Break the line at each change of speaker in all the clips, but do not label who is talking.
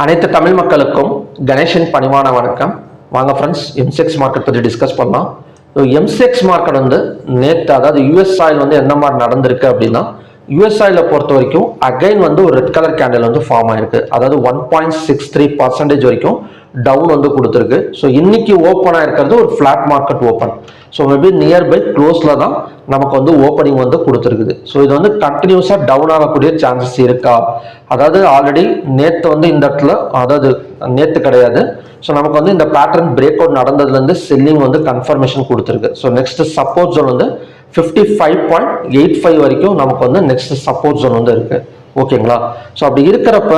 அனைத்து தமிழ் மக்களுக்கும் கணேஷன் பணிவான வணக்கம். வாங்க ஃப்ரெண்ட்ஸ், எம்செக்ஸ் மார்க்கெட் பற்றி டிஸ்கஸ் பண்ணலாம். எம்செக்ஸ் மார்க்கெட் வந்து நேற்று, அதாவது யூஎஸ் ஆயில் வந்து என்ன மாதிரி நடந்திருக்கு அப்படின்னா, யூஎஸ் ஆயில பொறுத்த வரைக்கும் அகைன் வந்து ஒரு ரெட் கலர் கேண்டில் வந்து ஃபார்ம் ஆயிருக்கு. அதாவது 1.63% வரைக்கும் டவுன் வந்து கொடுத்துருக்கு. ஸோ இன்னைக்கு ஓப்பன் ஆயிருக்கிறது ஒரு flat market open. So maybe nearby க்ளோஸ்ல தான் நமக்கு வந்து ஓப்பனிங் வந்து கொடுத்துருக்குது. ஸோ இது வந்து கண்டினியூஸாக டவுன் ஆகக்கூடிய சான்சஸ் இருக்கா? அதாவது ஆல்ரெடி நேற்று வந்து இந்த இடத்துல, அதாவது நேற்று கிடையாது, ஸோ நமக்கு வந்து இந்த பேட்டர்ன் பிரேக் அவுட் நடந்ததுலேருந்து செல்லிங் வந்து கன்ஃபர்மேஷன் கொடுத்துருக்கு. ஸோ நெக்ஸ்ட் சப்போர்ட் ஜோன் வந்து 55.85 வரைக்கும் நமக்கு வந்து நெக்ஸ்ட் சப்போர்ட் ஜோன் வந்து இருக்கு. ஓகேங்களா? ஸோ அப்படி இருக்கிறப்ப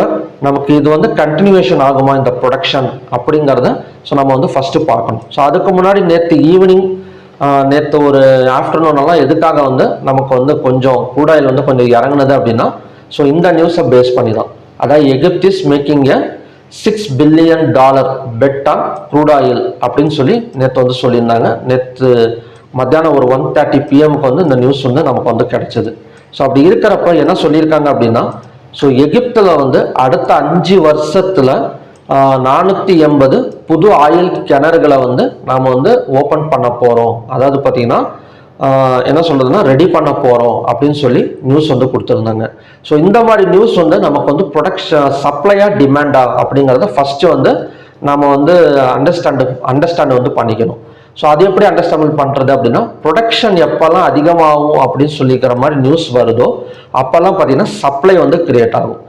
நமக்கு இது வந்து கண்டினியூஷன் ஆகுமா இந்த ப்ரொடக்ஷன் அப்படிங்கிறத ஸோ நம்ம வந்து ஃபர்ஸ்ட் பார்க்கணும். ஸோ அதுக்கு முன்னாடி நேற்று ஈவினிங், நேற்று ஒரு ஆஃப்டர்நூன் எல்லாம் எதுக்காக வந்து நமக்கு வந்து கொஞ்சம் crude oil வந்து கொஞ்சம் இறங்குனது அப்படின்னா, ஸோ இந்த நியூஸை பேஸ் பண்ணி தான். அதாவது Egypt is making a $6 billion bet on crude oil அப்படின்னு சொல்லி நேற்று வந்து சொல்லியிருந்தாங்க. நேற்று மத்தியானம் ஒரு 1:30 PM வந்து இந்த நியூஸ் வந்து நமக்கு வந்து கிடைச்சது. ஸோ அப்படி இருக்கிறப்ப என்ன சொல்லியிருக்காங்க அப்படின்னா, ஸோ எகிப்தில் வந்து அடுத்த 5 வருஷத்துல 480 புது ஆயில் கிணறுகளை வந்து நாம் வந்து ஓப்பன் பண்ண போகிறோம். அதாவது பார்த்தீங்கன்னா என்ன சொல்றதுன்னா, ரெடி பண்ண போகிறோம் அப்படின்னு சொல்லி நியூஸ் வந்து கொடுத்துருந்தாங்க. ஸோ இந்த மாதிரி நியூஸ் வந்து நமக்கு வந்து ப்ரொடக்ஷன் சப்ளையா டிமாண்டா அப்படிங்கிறத ஃபர்ஸ்ட் வந்து நம்ம வந்து அண்டர்ஸ்டாண்ட் வந்து பண்ணிக்கணும். ஸோ அது எப்படி அண்டர்ஸ்டாண்ட் பண்ணுறது அப்படின்னா, ப்ரொடக்ஷன் எப்போல்லாம் அதிகமாகும் அப்படின்னு சொல்லிக்கிற மாதிரி நியூஸ் வருதோ அப்போல்லாம் பார்த்தீங்கன்னா சப்ளை வந்து கிரியேட் ஆகும்.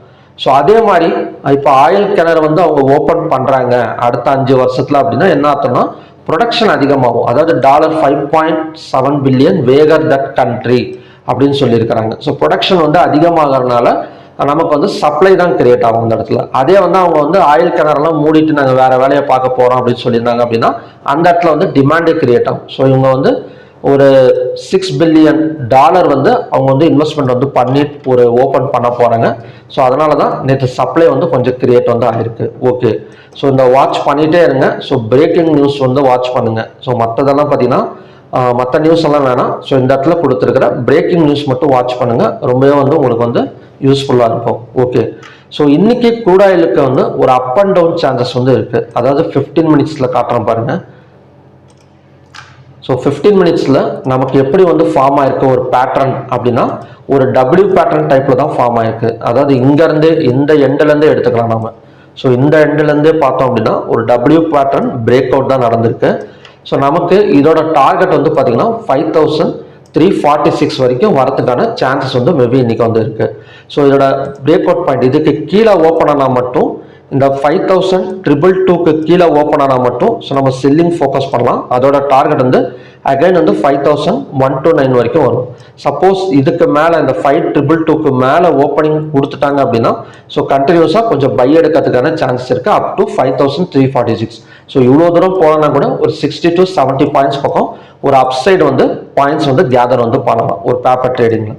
ஸோ அதே மாதிரி இப்போ ஆயில் கிணறு வந்து அவங்க ஓப்பன் பண்ணுறாங்க அடுத்த 5 வருஷத்துல அப்படின்னா என்ன அர்த்தம்னா, ப்ரொடக்ஷன் அதிகமாகும். அதாவது $5.7 பில்லியன் வேகர் தட் கண்ட்ரி அப்படின்னு சொல்லியிருக்கிறாங்க. ஸோ ப்ரொடக்ஷன் வந்து அதிகமாகறதுனால நமக்கு வந்து சப்ளை தான் கிரியேட் ஆகும் இந்த இடத்துல. அதே வந்து அவங்க வந்து ஆயில் கிணறெல்லாம் மூடிட்டு நாங்கள் வேற வேலையை பார்க்க போறோம் அப்படின்னு சொல்லியிருந்தாங்க அப்படின்னா அந்த இடத்துல வந்து டிமாண்டே கிரியேட் ஆகும். ஸோ இவங்க வந்து ஒரு $6 பில்லியன் வந்து அவங்க வந்து இன்வெஸ்ட்மெண்ட் வந்து பண்ணி ஒரு ஓப்பன் பண்ண போறாங்க. ஸோ அதனால தான் நேற்று சப்ளை வந்து கொஞ்சம் கிரியேட் வந்து ஆயிருக்கு. ஓகே, ஸோ இந்த வாட்ச் பண்ணிட்டே இருங்க. ஸோ பிரேக்கிங் நியூஸ் வந்து வாட்ச் பண்ணுங்க. ஸோ மற்றதெல்லாம் பார்த்தீங்கன்னா மற்ற நியூஸ் எல்லாம் வேணாம். ஸோ இந்த இடத்துல கொடுத்துருக்கிற பிரேக்கிங் நியூஸ் மட்டும் வாட்ச் பண்ணுங்க. ரொம்பவே வந்து உங்களுக்கு வந்து யூஸ்ஃபுல்லாக இருக்கும். ஓகே, ஸோ இன்னைக்கு crude oilக்கு வந்து ஒரு அப் அண்ட் டவுன் சான்சஸ் வந்து இருக்கு. அதாவது 15 மினிட்ஸ்ல காட்டுறோம் பாருங்க. ஸோ 15 மினிட்ஸ்ல நமக்கு எப்படி வந்து ஃபார்ம் ஆயிருக்கு ஒரு பேட்டர்ன் அப்படின்னா, ஒரு W பேட்டர்ன் டைப்ல தான் ஃபார்ம் ஆயிருக்கு. அதாவது இங்க இருந்து இந்த எண்ட்ல இருந்தே எடுத்துக்கலாம் நாம. ஸோ இந்த எண்ட்ல இருந்தே பார்த்தோம் அப்படின்னா ஒரு W பேட்டர்ன் பிரேக் அவுட் தான் நடந்திருக்கு. ஸோ நமக்கு இதோட டார்கெட் வந்து பார்த்தீங்கன்னா 5346 வரைக்கும் வரதுக்கான சான்சஸ் வந்து மேபி இன்னைக்கு வந்து இருக்கு. ஸோ இதோட பிரேக் அவுட் பாயிண்ட் இதுக்கு கீழே ஓப்பன் ஆனால் மட்டும், இந்த 5222க்கு கீழே ஓப்பன் ஆனால் மட்டும் ஸோ நம்ம செல்லிங் ஃபோக்கஸ் பண்ணலாம். அதோட டார்கெட் வந்து அகைன் வந்து 5129 வரைக்கும் வரும். சப்போஸ் இதுக்கு மேலே இந்த 5222க்கு மேலே ஓப்பனிங் கொடுத்துட்டாங்க அப்படின்னா ஸோ கண்டினியூஸாக கொஞ்சம் பை எடுக்கிறதுக்கான சான்சஸ் இருக்கு அப் டு 5346. ஸோ இவ்வளோ தூரம் போகலன்னா கூட ஒரு 60 to 70 பாயிண்ட்ஸ் பக்கம் ஒரு அப்சைடு வந்து பாயிண்ட்ஸ் வந்து கேதர் வந்து பண்ணலாம் ஒரு பேப்பர் ட்ரேடிங்ல.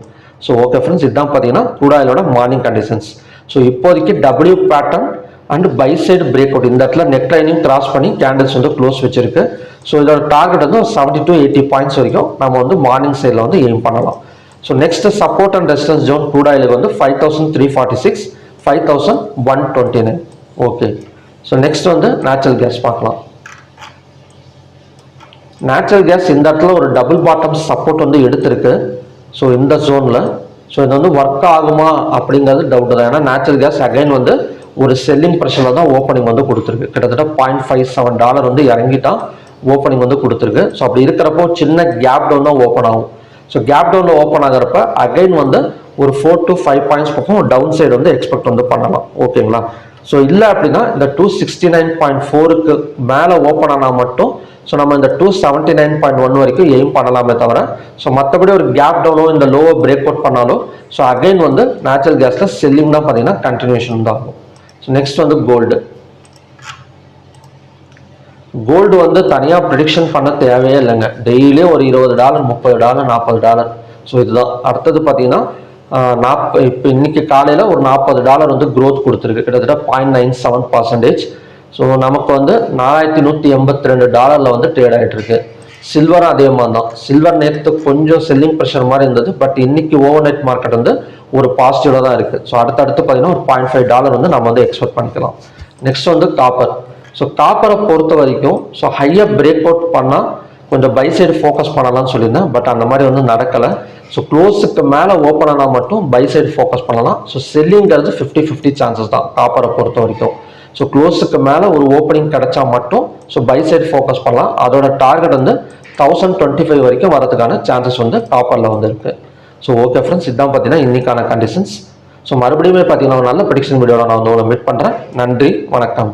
ஸோ ஓகே ஃப்ரெண்ட்ஸ், இதுதான் பார்த்தீங்கன்னா crude oilோட மார்னிங் கண்டிஷன்ஸ். ஸோ இப்போதைக்கு W pattern and buy side breakout இந்த இடத்துல நெக் லைனிங் கிராஸ் பண்ணி கேண்டில்ஸ் வந்து க்ளோஸ் வச்சிருக்கு. ஸோ இதோட டார்கெட் வந்து 70 to 80 பாயிண்ட்ஸ் வரைக்கும் நம்ம வந்து மார்னிங் சைடில் வந்து எய்ம் பண்ணலாம். So next support and resistance zone crude oilக்கு வந்து 5346, 5129. ஓகே, ஸோ நெக்ஸ்ட் வந்து நேச்சுரல் கேஸ் பார்க்கலாம். நேச்சுரல் கேஸ் இந்த இடத்துல ஒரு டபுள் பாட்டம் சப்போர்ட் வந்து எடுத்திருக்கு. ஸோ இந்த ஜோனில் ஸோ இது வந்து ஒர்க் ஆகுமா அப்படிங்கிறது டவுட் தான். ஏன்னா நேச்சுரல் கேஸ் அகைன் வந்து ஒரு செல்லிங் ப்ரெஷரில் தான் ஓப்பனிங் வந்து கொடுத்துருக்கு. கிட்டத்தட்ட $0.57 வந்து இறங்கிட்டான் ஓப்பனிங் வந்து கொடுத்துருக்கு. ஸோ அப்படி இருக்கிறப்போ சின்ன கேப் டவுன் தான் ஓப்பன் ஆகும். ஸோ கேப் டவுனில் ஓப்பன் ஆகிறப்ப அகைன் வந்து ஒரு 4 to 5 பாயிண்ட்ஸ் பக்கம் டவுன் சைடு வந்து எக்ஸ்பெக்ட் வந்து பண்ணலாம். ஓகேங்களா? ஸோ இல்லை அப்படின்னா இந்த 269.4க்கு மேலே ஓப்பன் ஆனால் மட்டும் ஸோ நம்ம இந்த 279.1 வரைக்கும் எய்ம் பண்ணலாமே தவிர, ஸோ மற்றபடி ஒரு கேப் டவுனோ இந்த லோவோ பிரேக் அவுட் பண்ணாலும் ஸோ அகைன் வந்து நேச்சுரல் கேஸில் செல்லிங் தான் பார்த்தீங்கன்னா கண்டினியூஷன் தான் ஆகும். ஸோ நெக்ஸ்ட் வந்து கோல்டு. கோல்டு வந்து தனியாக ப்ரிடிக்ஷன் பண்ண தேவையே இல்லைங்க. டெய்லியும் ஒரு $20, $30, $40. ஸோ இதுதான். அடுத்தது பார்த்தீங்கன்னா இப்போ இன்னைக்கு காலையில் ஒரு $40 வந்து க்ரோத் கொடுத்துருக்கு. கிட்டத்தட்ட 0.97%. ஸோ நமக்கு வந்து $4182 வந்து ட்ரேட் ஆகிட்டு இருக்கு. சில்வரும் அதே மாதிரி தான். சில்வர் நேற்று கொஞ்சம் செல்லிங் ப்ரெஷர் மாதிரி இருந்தது, பட் இன்னைக்கு ஓவர் நைட் மார்க்கெட் வந்து ஒரு பாசிட்டிவ்ல தான் இருக்கு. ஸோ அடுத்தடுத்து பார்த்தீங்கன்னா ஒரு $0.5 வந்து நம்ம வந்து எக்ஸ்பெக்ட் பண்ணிக்கலாம். நெக்ஸ்ட் வந்து காப்பர். ஸோ காப்பரை பொறுத்த வரைக்கும் ஸோ ஹையாக பிரேக் அவுட் பண்ணால் கொஞ்சம் பை சைடு ஃபோக்கஸ் பண்ணலாம்னு சொல்லியிருந்தேன். பட் அந்த மாதிரி வந்து நடக்கலை. ஸோ க்ளோஸுக்கு மேலே ஓப்பன் ஆனால் மட்டும் பை சைடு ஃபோக்கஸ் பண்ணலாம். ஸோ செல்லிங்கிறது 50-50 சான்சஸ் தான் காப்பரை பொறுத்த வரைக்கும். ஸோ க்ளோஸுக்கு மேலே ஒரு ஓப்பனிங் கிடைச்சா மட்டும் ஸோ பை சைடு ஃபோக்கஸ் பண்ணலாம். அதோட டார்கெட் வந்து 1025 வரைக்கும் வரதுக்கான சான்சஸ் வந்து காப்பரில் வந்து இருக்கு. ஸோ ஓகே ஃப்ரெண்ட்ஸ், இதுதான் பார்த்தீங்கன்னா இன்னைக்கான கண்டிஷன்ஸ். ஸோ மறுபடியும் பார்த்தீங்கன்னா நல்ல ப்ரெடிக்ஷன் வீடியோவில் நான் வந்து உங்களை மீட் பண்ணுறேன். நன்றி, வணக்கம்.